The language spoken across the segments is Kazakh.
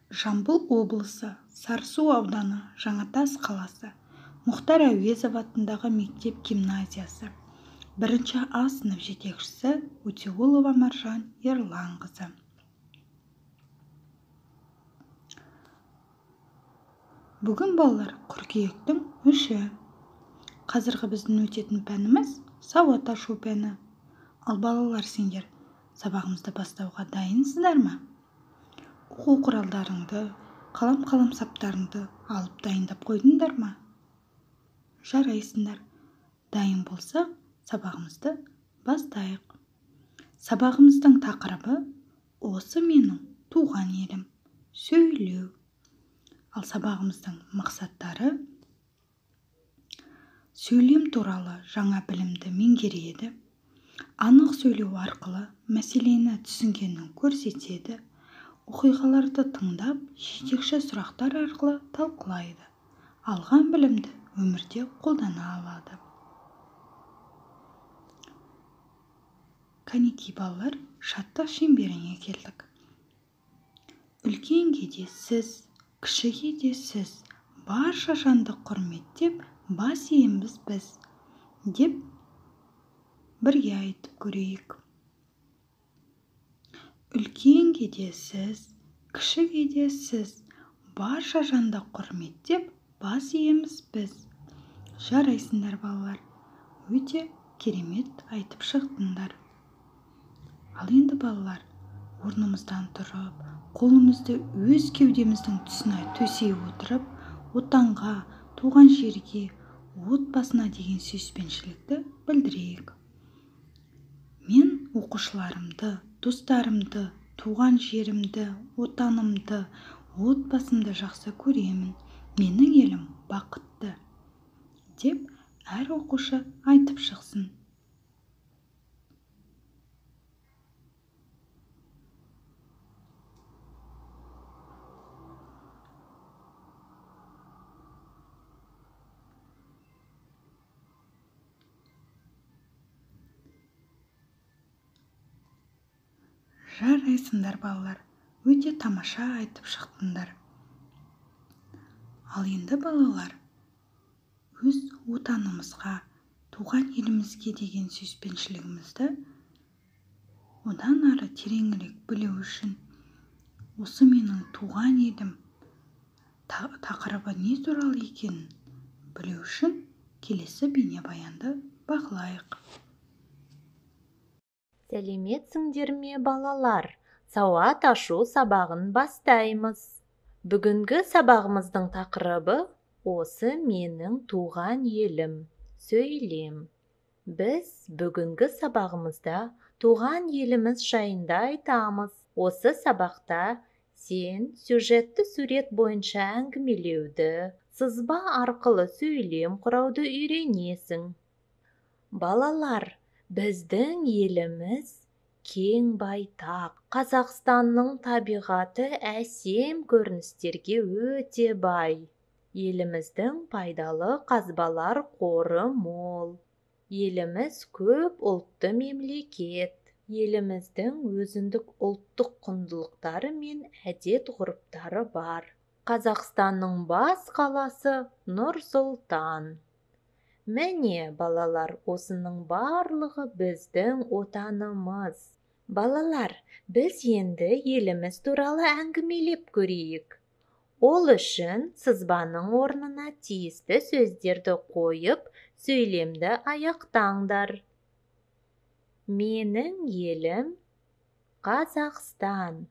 Жамбыл облысы, Сарысу ауданы, Жаңатас қаласы, Мұхтар Әуезов атындағы мектеп-гимназиясы. 1 А сынып жетекшісі Өтеғұлова Маржан Ерланқызы. Бүгін балалар қыркүйектің 3-і. Қазіргі біздің өтетін пәніміз сауат ашу пәні. Ал балалар, сендер сабағымызды бастауға дайынсыздар ма? Оқу құралдарыңды, қалам саптарыңды алып дайындап қойдыңдар ма? Жарайсыңдар. Дайын болсақ, сабағымызды бастайық. Сабағымыздың тақырыбы осы менің туған елім, сөйлеу. Ал сабағымыздың мақсаттары: сөйлем туралы жаңа білімді меңгереді, анық сөйлеу арқылы мәселені түсінгенін көрсетеді, оқиғаларды тыңдап, жетекші сұрақтар арқылы талқылайды, алған білімді өмірде қолдана алады. Кәнекей балалар, шаттық шеңберіне келдік. Үлкенге де сіз, кішіге де сіз, барша жанды құрметтеп, бас иеміз біз, деп бірге айтып көрейік. Үлкенге де сіз, кішіге де сіз, барша жанды құрметтеп, бас иеміз біз. Жарайсыңдар балалар, өте керемет айтып шықтыңдар. Ал енді балалар, орнымыздан тұрып, қолымызды өз кеудеміздің тұсына төсей отырып, отанға, туған жерге, отбасына деген сүйіспеншілікті білдірейік. Мен оқушыларымды, достарымды, туған жерімді, отанымды, отбасымды жақсы көремін. Менің елім бақытты, деп әр оқушы айтып шықсын. Жарайсыңдар балалар, өте тамаша айтып шықтыңдар. Ал енді балалар, өз отанымызға, туған елімізге деген сүйіспеншілігімізді одан ары тереңірек білу үшін, осы менің туған елім тақырыбы не туралы екенін білу үшін келесі бейнебаянды бақылайық. Сәлеметсіңдер ме балалар? Сауат ашу сабағын бастаймыз. Бүгінгі сабағымыздың тақырыбы осы менің туған елім, сөйлем. Біз бүгінгі сабағымызда туған еліміз жайында айтамыз. Осы сабақта сен сюжетті сурет бойынша әңгімелеуді, сызба арқылы сөйлем құрауды үйренесің. Балалар, біздің еліміз кең байтақ. Қазақстанның табиғаты әсем көріністерге өте бай. Еліміздің пайдалы қазбалар қоры мол. Еліміз көп ұлтты мемлекет. Еліміздің өзіндік ұлттық құндылықтары мен әдет-ғұрыптары бар. Қазақстанның бас қаласы Нұр-Сұлтан. Міне, балалар, осының барлығы біздің отанымыз. Балалар, біз енді еліміз туралы әңгімелеп көрейік. Ол үшін сызбаның орнына тиісті сөздерді қойып, сөйлемді аяқтаңдар. Менің елім Қазақстан.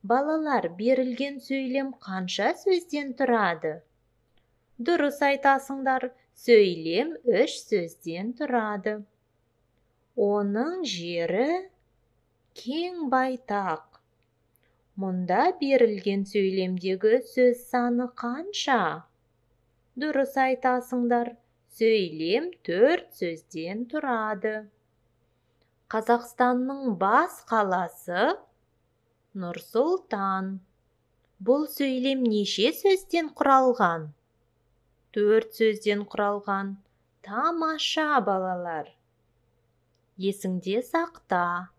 Балалар, берілген сөйлем қанша сөзден тұрады? Дұрыс айтасыңдар. Сөйлем 3 сөзден тұрады. Оның жері кең байтақ. Мұнда берілген сөйлемдегі сөз саны қанша? Дұрыс айтасыңдар. Сөйлем 4 сөзден тұрады. Қазақстанның бас қаласы Нұр-Сұлтан. Бұл сөйлем неше сөзден құралған? 4 сөзден құралған. Тамаша балалар. Есіңде сақта.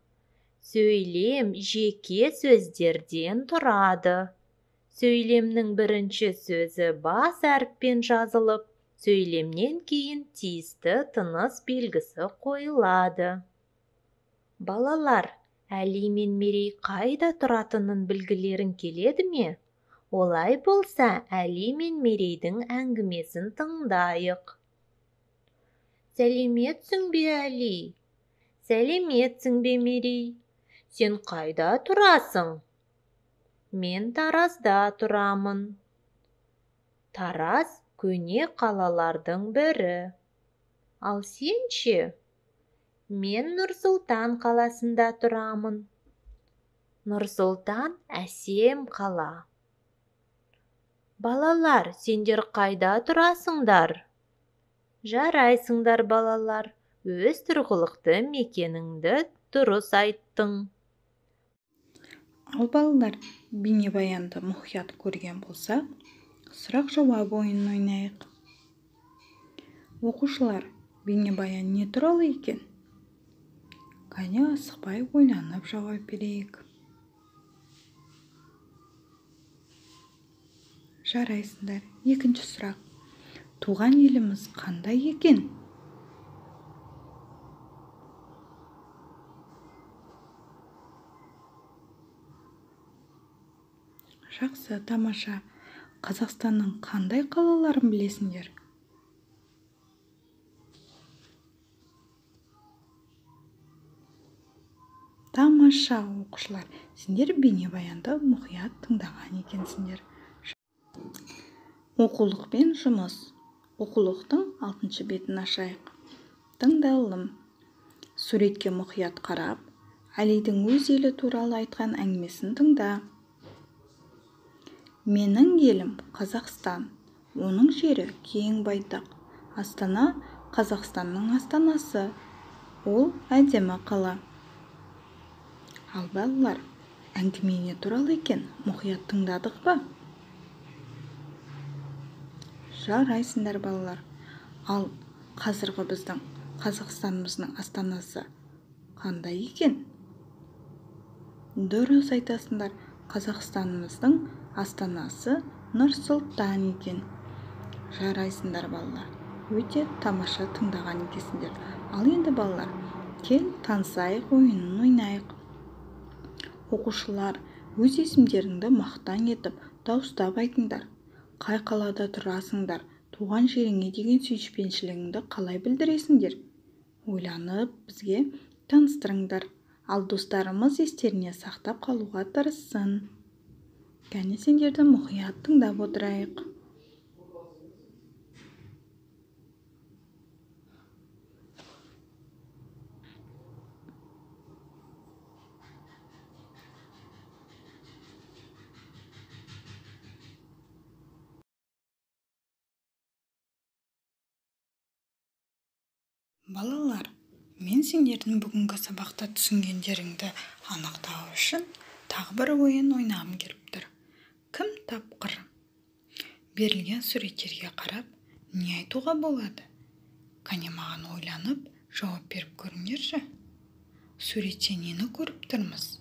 Сөйлем жеке сөздерден тұрады. сөйлемнің бірінші сөзі бас әріппен жазылып, сөйлемнен кейін тиісті тыныс белгісі қойылады. Балалар, Әли мен Мерей қайда тұратынын білгілерің келеді ме? Олай болса, Әли мен Мерейдің әңгімесін тыңдайық. Сәлеметсің бе, Әли? Сәлеметсің бе, Мерей? Сен қайда тұрасың? Мен Таразда тұрамын. Тараз көне қалалардың бірі. Ал сен ше? Мен Нұр-Сұлтан қаласында тұрамын. Нұр-Сұлтан әсем қала. Балалар, сендер қайда тұрасыңдар? Жарайсыңдар, балалар, өз тұрғылықты мекеніңді дұрыс айттың. Ал балалар, бейнебаянды мұқият көрген болсақ, сұрақ-жауап ойынын ойнайық. Оқушылар, бейнебаян не туралы екен? Қане асықпай ойланып жауап берейік. Жарайсыңдар. Екінші сұрақ. Туған еліміз қандай екен? Жақсы, тамаша. Қазақстанның қандай қалаларын білесіңдер? Тамаша, оқушылар. Сендер бейнебаянды мұқият тыңдаған екенсіңдер. Оқулық пен жұмыс. Оқулықтың 6-шы бетін ашайық. Тыңдалым. Суретке мұқият қарап, Әлидің өз елі туралы айтқан әңгімесін тыңда. Менің елім Қазақстан. Оның жері кең байтақ. Астана Қазақстанның астанасы. Ол әдемі қала. Ал балалар, әңгіме не туралы екен? Мұқият тыңдадық па? Жарайсыңдар, балалар. Ал қазіргі біздің Қазақстанымыздың астанасы қандай екен? Дұрыс айтасыңдар. Қазақстанымыздың астанасы Нұр-Сұлтан екен. Жарайсыңдар, балалар. Өте тамаша тыңдаған екенсіңдер. Ал енді балалар, кел танысайық ойынын ойнайық. Оқушылар, өз есімдеріңді мақтан етіп, дауыстап айтыңдар. Қай қалада тұрасыңдар? Туған жеріңе деген сүйіспеншілігіңді қалай білдіресіңдер? Ойланып, бізге таныстырыңдар. Ал достарымыз естеріне сақтап қалуға тырыссын. Кәне сендерді мұқият тыңдап отырайық. Балалар, мен сендердің бүгінгі сабақта түсінгендеріңді анықтау үшін тағы бір ойын ойнағым келіп тұр. Кім тапқыр? Берілген суреттерге қарап, не айтуға болады? Кәне маған ойланып, жауап беріп көріңдерші. Суретте нені көріп тұрмыз?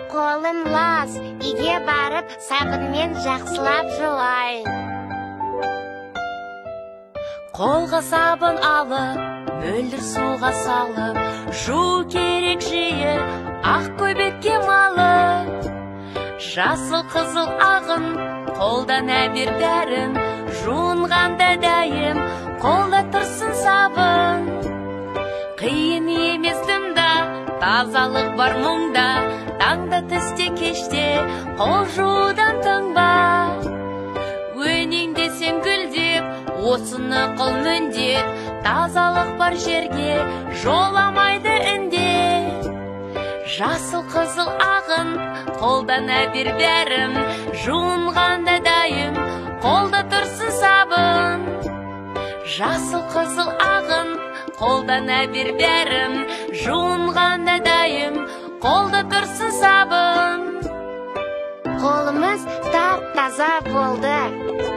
Қолым лас, үйге барып, сабынмен жақсылап жуайын. Қолға сабын алып, мөлдір суға салып, жуу керек жиі, ақ көбекке малып. Жасыл қызыл ағын, қолдан әбер бәрін, жуынғанда дайым, қолда тұрсын сабын. Қиын емес дымда, тазалық бар мұңда, таңда түсте кеште, қол жуудан тыңба. Өнеңде сен гүлдеп, осыны қыл міндет, тазалық бар жерге, жоламайды індет. Жасыл қызыл ағын, қолдан әбер бәрім, жуынғанда дайым, қолда тұрсын сабын. Жасыл қызыл ағын, қолдана бер бәрін, жуынғанда дайым, қолда тұрсын сабын. Қолымыз тап-таза болды.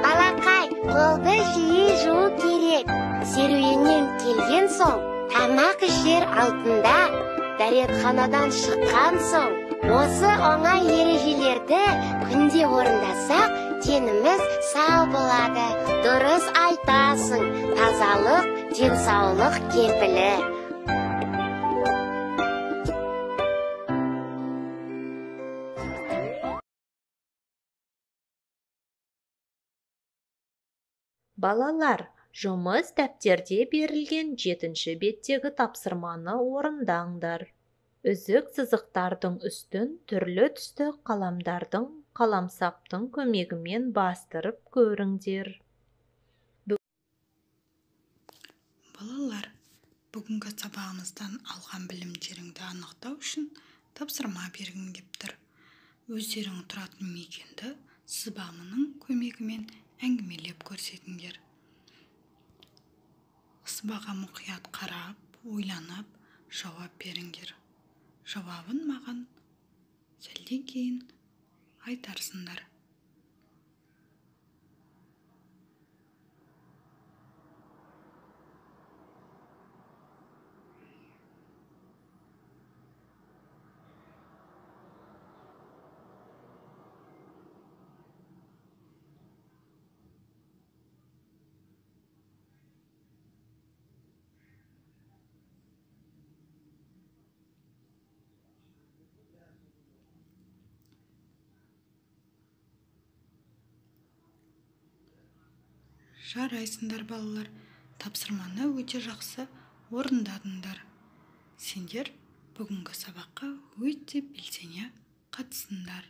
Балақай, қолды жиі жуу керек. Серуеннен келген соң, тамақ ішер алдында, дәретханадан шыққан соң, осы оңай ережелерді күнде орындасақ, деніміз сау болады. Дұрыс айтасың, тазалық, денсаулық кепілі. Балалар, жұмыс дәптерде берілген 7-ші беттегі тапсырманы орындаңдар. Үзік сызықтардың үстін түрлі түсті қаламдардың, қаламсаптың көмегімен бастырып көріңдер. Балалар, бүгінгі сабағымыздан алған білімдеріңді анықтау үшін тапсырма бергім кеп тұр. Өздерің тұратын мекенді сызбамының көмегімен әңгімелеп көрсетіңдер. Сызбаға мұқият қарап, ойланып, жауап беріңдер. Жауабын маған сәлден кейін айтарсыңдар. Жарайсыңдар балалар, тапсырманы өте жақсы орындадыңдар. Сендер бүгінгі сабаққа өте белсене қатысыңдар.